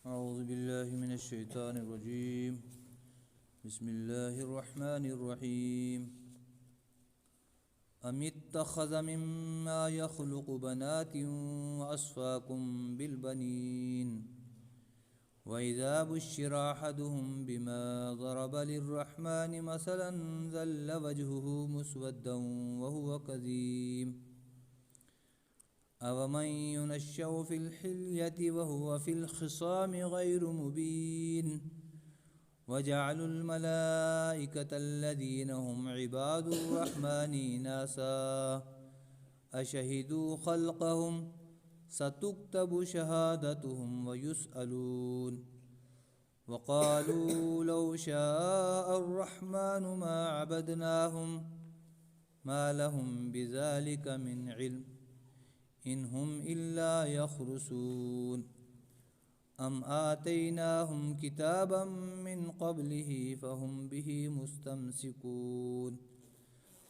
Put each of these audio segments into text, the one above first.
أعوذ بالله من الشيطان الرجيم. بسم الله الرحمن الرحيم. أم اتخذ مما يخلق بنات وأصفاكم بالبنين وإذا بشر أحدهم بما ضرب للرحمن مثلا ظل وجهه مسودا وهو كظيم أَوَمَنْ يُنَشَّأُ فِي الْحِلْيَةِ وَهُوَ فِي الْخِصَامِ غَيْرُ مُبِينٍ وَجَعَلُوا الْمَلَائِكَةَ الَّذِينَ هُمْ عِبَادُ الرَّحْمَنِ إِنَاثًا أَشَهِدُوا خَلْقَهُمْ سَتُكْتَبُ شَهَادَتُهُمْ وَيُسْأَلُونَ وَقَالُوا لَوْ شَاءَ الرَّحْمَنُ مَا عَبَدْنَاهُمْ مَا لَهُمْ بِذَلِكَ مِنْ عِلْمٍ إِنْ هُمْ إِلَّا يَخْرُصُونَ أَمْ آتَيْنَاهُمْ كِتَابًا مِّنْ قَبْلِهِ فَهُمْ بِهِ مُسْتَمْسِكُونَ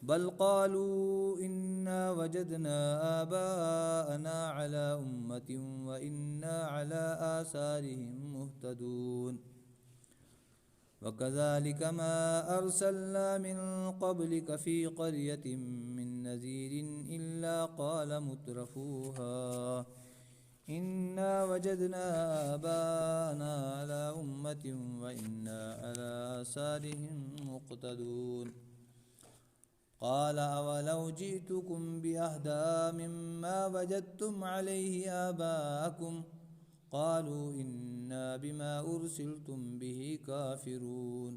بَلْ قَالُوا إِنَّا وَجَدْنَا آبَاءَنَا عَلَى أُمَّةٍ وَإِنَّا عَلَى آثَارِهِمْ مُهْتَدُونَ وَكَذَلِكَ مَا أَرْسَلْنَا مِنْ قَبْلِكَ فِي قَرْيَةٍ مِّن نَّذِيرٍ إِلَّا قَالَ مُتْرَفُوهَا إِنَّا وَجَدْنَا آبَاءَنَا عَلَى أُمَّةٍ وَإِنَّا عَلَى آثَارِهِمْ مُقْتَدُونَ قَالَ أَوَلَوْ جِئْتُكُمْ بِأَهْدَىٰ مِمَّا وَجَدتُّمْ عَلَيْهِ آبَاءَكُمْ قالوا إنا بما أرسلتم به كافرون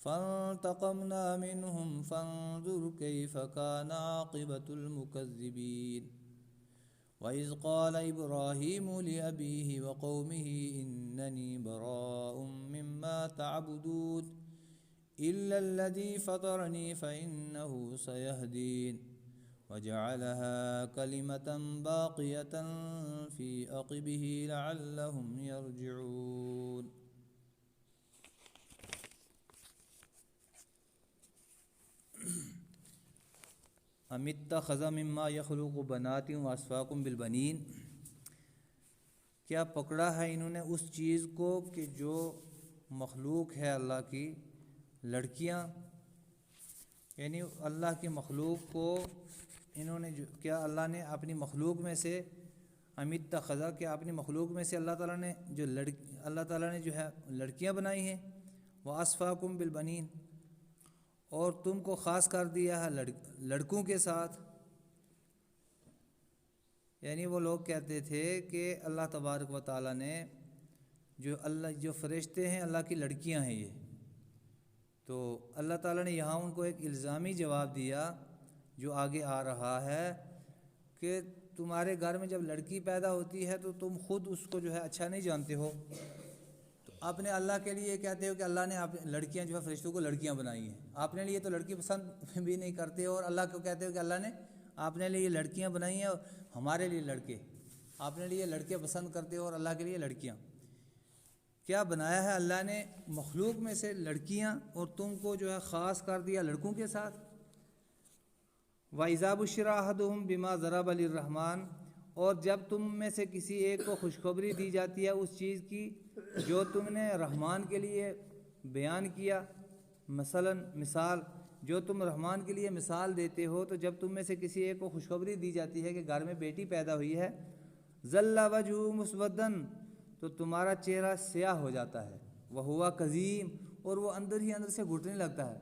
فانتقمنا منهم فانظر كيف كان عاقبة المكذبين وإذ قال إبراهيم لأبيه وقومه إنني براء مما تعبدون إلا الذي فطرني فإنه سيهدين وجعلها كلمة باقية في عقبه لعلهم يرجعون. أم اتخذ مما يخلق بنات وأصفاكم بالبنين، کیا پکڑا ہے انہوں نے اس چیز کو کہ جو مخلوق ہے اللہ کی لڑکیاں، یعنی اللہ کی مخلوق کو انہوں نے کیا اللہ نے اپنی مخلوق میں سے امت اتخذا، کیا اپنی مخلوق میں سے اللہ تعالیٰ نے جو ہے لڑکیاں بنائی ہیں، وَأَصْفَاكُمْ بِالْبَنِينَ، اور تم کو خاص کر دیا ہے لڑکوں کے ساتھ. یعنی وہ لوگ کہتے تھے کہ اللہ تبارک و تعالیٰ نے جو فرشتے ہیں اللہ کی لڑکیاں ہیں یہ. تو اللہ تعالیٰ نے یہاں ان کو ایک الزامی جواب دیا جو آگے آ رہا ہے کہ تمہارے گھر میں جب لڑکی پیدا ہوتی ہے تو تم خود اس کو جو ہے اچھا نہیں جانتے ہو، تو اپنے اللہ کے لیے کہتے ہو کہ اللہ نے لڑکیاں جو ہے فرشتوں کو لڑکیاں بنائی ہیں. اپنے لیے تو لڑکی پسند بھی نہیں کرتے اور اللہ کو کہتے ہو کہ اللہ نے اپنے لیے لڑکیاں بنائی ہیں اور ہمارے لیے لڑکے، اپنے لیے لڑکے پسند کرتے ہو اور اللہ کے لیے لڑکیاں. کیا بنایا ہے اللہ نے مخلوق میں سے لڑکیاں اور تم کو جو ہے خاص کر دیا لڑکوں کے ساتھ. وَإِذَا بُشِّرَ أَحَدُهُمْ بِمَا ضَرَبَ لِلرَّحْمَنِ، اور جب تم میں سے کسی ایک کو خوشخبری دی جاتی ہے اس چیز کی جو تم نے رحمان کے لیے بیان کیا، مثال جو تم رحمان کے لیے مثال دیتے ہو، تو جب تم میں سے کسی ایک کو خوشخبری دی جاتی ہے کہ گھر میں بیٹی پیدا ہوئی ہے، ظَلَّ وَجْهُهُ مُسْوَدًّا، تو تمہارا چہرہ سیاہ ہو جاتا ہے، وَهُوَ كَظِيمٌ، اور وہ اندر ہی اندر سے گھٹنے لگتا ہے.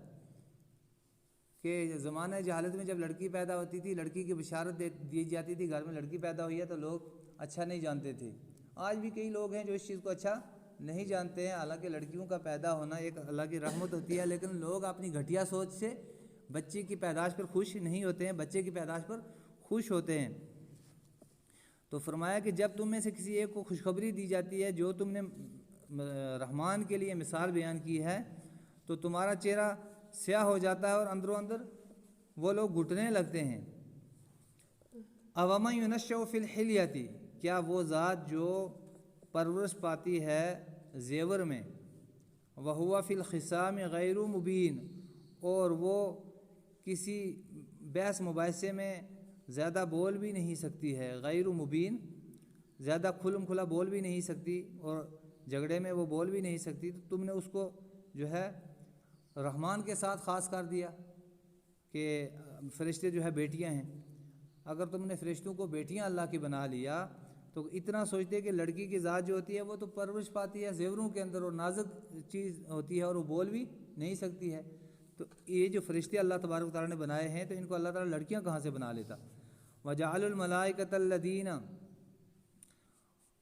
کہ زمانہ جہالت میں جب لڑکی پیدا ہوتی تھی، لڑکی کی بشارت دی جاتی تھی گھر میں لڑکی پیدا ہوئی ہے، تو لوگ اچھا نہیں جانتے تھے. آج بھی کئی لوگ ہیں جو اس چیز کو اچھا نہیں جانتے ہیں. حالانکہ لڑکیوں کا پیدا ہونا ایک اللہ کی رحمت ہوتی ہے، لیکن لوگ اپنی گھٹیا سوچ سے بچے کی پیدائش پر خوش نہیں ہوتے ہیں، بچے کی پیدائش پر خوش ہوتے ہیں. تو فرمایا کہ جب تم میں سے کسی ایک کو خوشخبری دی جاتی ہے جو تم نے رحمان کے لیے مثال بیان کی ہے، تو تمہارا چہرہ سیاہ ہو جاتا ہے اور اندروں اندر وہ لوگ گھٹنے لگتے ہیں. أَوَمَنْ يُنَشَّأُ فِي الْحِلْيَةِ، کیا وہ ذات جو پرورش پاتی ہے زیور میں، وَهُوَ فِي الْخِصَامِ غَيْرُ مُبِينٍ، اور وہ کسی بحث مباحثے میں زیادہ بول بھی نہیں سکتی ہے، غیر مبین زیادہ کھلم کھلا بول بھی نہیں سکتی اور جھگڑے میں وہ بول بھی نہیں سکتی، تو تم نے اس کو جو ہے رحمان کے ساتھ خاص کر دیا کہ فرشتے جو ہے بیٹیاں ہیں۔ اگر تم نے فرشتوں کو بیٹیاں اللہ کی بنا لیا تو اتنا سوچتے کہ لڑکی کی ذات جو ہوتی ہے وہ تو پرورش پاتی ہے زیوروں کے اندر اور نازک چیز ہوتی ہے اور وہ بول بھی نہیں سکتی ہے، تو یہ جو فرشتے اللہ تبارک و تعالیٰ نے بنائے ہیں تو ان کو اللہ تعالیٰ لڑکیاں کہاں سے بنا لیتا۔ وَجَعَلُ الْمَلَائِكَةَ الَّذِينَ،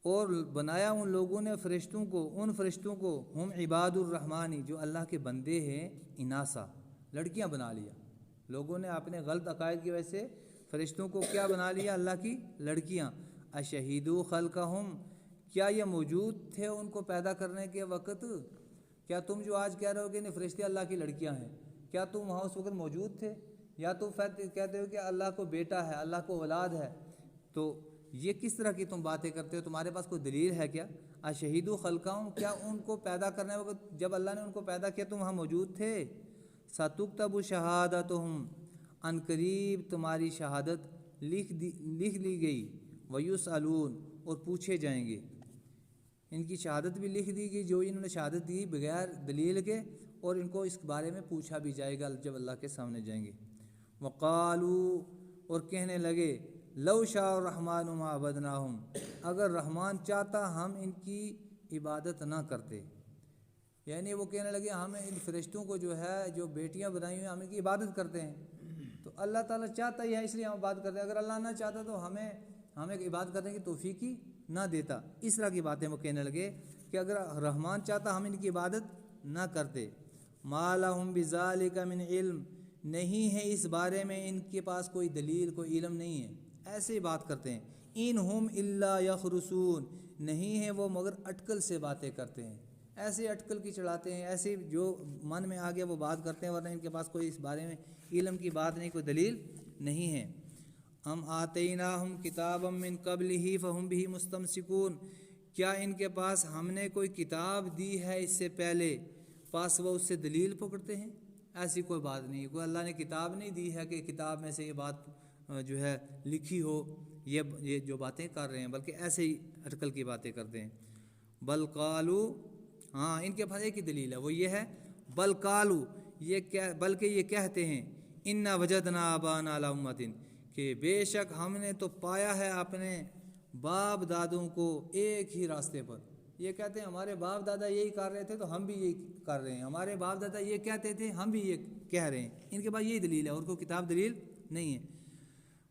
اور بنایا ان لوگوں نے فرشتوں کو، ان فرشتوں کو، ہم عباد الرحمانی، جو اللہ کے بندے ہیں، اناسا، لڑکیاں بنا لیا۔ لوگوں نے اپنے غلط عقائد کی وجہ سے فرشتوں کو کیا بنا لیا؟ اللہ کی لڑکیاں۔ اشہیدوا خلقہم، کیا یہ موجود تھے ان کو پیدا کرنے کے وقت؟ کیا تم جو آج کہہ رہے ہو کہ نہیں فرشتے اللہ کی لڑکیاں ہیں، کیا تم وہاں اس وقت موجود تھے؟ یا تم کہتے ہو کہ اللہ کو بیٹا ہے، اللہ کو اولاد ہے، تو یہ کس طرح کی تم باتیں کرتے ہو؟ تمہارے پاس کوئی دلیل ہے کیا؟ اشہیدوا خلقہم، کیا ان کو پیدا کرنے وقت جب اللہ نے ان کو پیدا کیا تم وہاں موجود تھے؟ ستکتب شہادتہم، ان قریب تمہاری شہادت لکھ لی گئی، ویسألون، اور پوچھے جائیں گے۔ ان کی شہادت بھی لکھ دی گئی جو انہوں نے شہادت دی بغیر دلیل کے، اور ان کو اس بارے میں پوچھا بھی جائے گا جب اللہ کے سامنے جائیں گے۔ وقالوا، اور کہنے لگے، لو شاء الرحمن ما عبدناہم، اگر رحمان چاہتا ہم ان کی عبادت نہ کرتے، یعنی وہ کہنے لگے ہمیں ان فرشتوں کو جو ہے جو بیٹیاں بنائی ہوئی ہم ان کی عبادت کرتے ہیں، تو اللہ تعالیٰ چاہتا ہی ہے اس لیے ہم عبادت کرتے ہیں، اگر اللہ نہ چاہتا تو ہمیں عبادت کرنے کی توفیق ہی نہ دیتا۔ اس طرح کی باتیں وہ کہنے لگے کہ اگر رحمان چاہتا ہم ان کی عبادت نہ کرتے۔ ما لہم بذالک من علم، نہیں ہے اس بارے میں ان کے پاس کوئی دلیل، کوئی علم نہیں ہے، ایسے ہی بات کرتے ہیں۔ ان ہم الا یخرسون، نہیں ہے وہ مگر اٹکل سے باتیں کرتے ہیں، ایسے اٹکل کی چڑھاتے ہیں، ایسے جو من میں آ گیا وہ بات کرتے ہیں، ورنہ ان کے پاس کوئی اس بارے میں علم کی بات نہیں، کوئی دلیل نہیں ہے۔ ام آتیناہم کتابا من قبلہ فہم بہ مستمسکون، کیا ان کے پاس ہم نے کوئی کتاب دی ہے اس سے پہلے، پاس وہ اس سے دلیل پکڑتے ہیں؟ ایسی کوئی بات نہیں، کوئی اللہ نے کتاب نہیں دی ہے کہ کتاب میں سے یہ بات جو ہے لکھی ہو، یہ جو باتیں کر رہے ہیں، بلکہ ایسے ہی اٹکل کی باتیں کرتے ہیں۔ بل قالو، ہاں ان کے پاس ایک ہی دلیل ہے، وہ یہ ہے بل قالو، بلکہ یہ کہتے ہیں، انا وجدنا آبانا علی امۃ، کہ بے شک ہم نے تو پایا ہے اپنے باپ دادوں کو ایک ہی راستے پر۔ یہ کہتے ہیں ہمارے باپ دادا یہی کر رہے تھے تو ہم بھی یہی کر رہے ہیں، ہمارے باپ دادا یہ کہتے تھے ہم بھی یہ کہہ رہے ہیں، ان کے پاس یہی دلیل ہے، اور کوئی کتاب دلیل نہیں ہے۔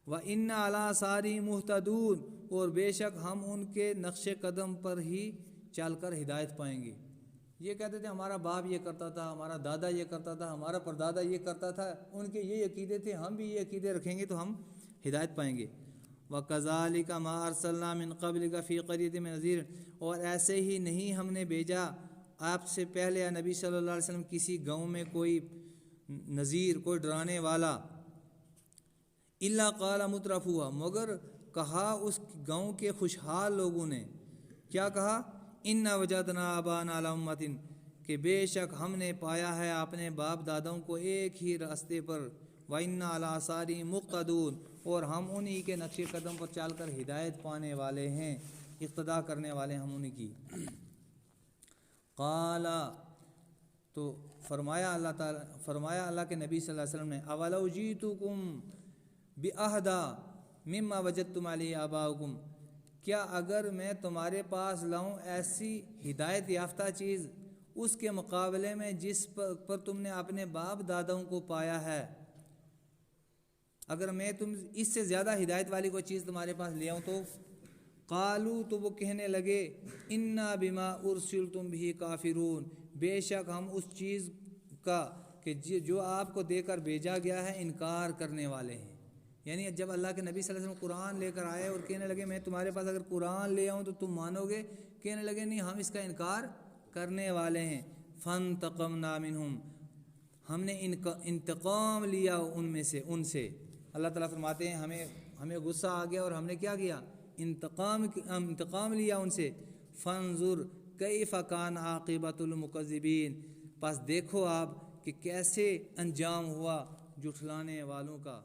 وَإِنَّ عَلَىٰ سَارِهِمْ مُهْتَدُونَ، اور بے شک ہم ان کے نقش قدم پر ہی چل کر ہدایت پائیں گے۔ یہ کہتے تھے ہمارا باپ یہ کرتا تھا، ہمارا دادا یہ کرتا تھا، ہمارا پردادا یہ کرتا تھا، ان کے یہ عقیدے تھے، ہم بھی یہ عقیدے رکھیں گے تو ہم ہدایت پائیں گے۔ وَكَذَلِكَ مَا أَرْسَلْنَا مِن قَبْلِكَ فِي قَرْيَةٍ مِّن نَذِيرٍ، اور ایسے ہی نہیں ہم نے بھیجا آپ سے پہلے یا نبی صلی اللہ علیہ وسلم کسی گاؤں میں کوئی نذیر، کوئی ڈرانے والا، الا قال مترفوها، مگر کہا اس گاؤں کے خوشحال لوگوں نے، کیا کہا؟ انا وجدنا آبانا علی امۃ، کہ بے شک ہم نے پایا ہے اپنے باپ داداؤں کو ایک ہی راستے پر، وَإِنَّا عَلَىٰ آثَارِهِمْ مُقْتَدُونَ، اور ہم انہی کے نقش قدم پر چل کر ہدایت پانے والے ہیں، اقتداء کرنے والے ہم انہی کی۔ قال، تو فرمایا اللہ کے نبی صلی اللہ علیہ وسلم نے، اولو جئتکم بِأَهْدَىٰ مِمَّا وَجَدتُّمْ عَلَيْهِ آبَاءَكُمْ، کیا اگر میں تمہارے پاس لاؤں ایسی ہدایت یافتہ چیز اس کے مقابلے میں جس پر تم نے اپنے باپ داداؤں کو پایا ہے، اگر میں تم اس سے زیادہ ہدایت والی کوئی چیز تمہارے پاس لے آؤں تو؟ قالو، تو وہ کہنے لگے، انا بما ارسلتم بہ کافرون، بے شک ہم اس چیز کا کہ جو آپ کو دے کر بھیجا گیا ہے انکار کرنے والے ہیں۔ یعنی جب اللہ کے نبی صلی اللہ علیہ وسلم قرآن لے کر آئے اور کہنے لگے میں تمہارے پاس اگر قرآن لے آؤں تو تم مانو گے، کہنے لگے نہیں ہم اس کا انکار کرنے والے ہیں۔ فانتقمنا منہم، ہم نے انتقام لیا ان سے۔ اللہ تعالیٰ فرماتے ہیں ہمیں غصہ آ گیا اور ہم نے کیا کیا؟ انتقام لیا ان سے۔ فانظر کیف کان عاقبۃ المکذبین، پس دیکھو آپ کہ کیسے انجام ہوا جھٹلانے والوں کا۔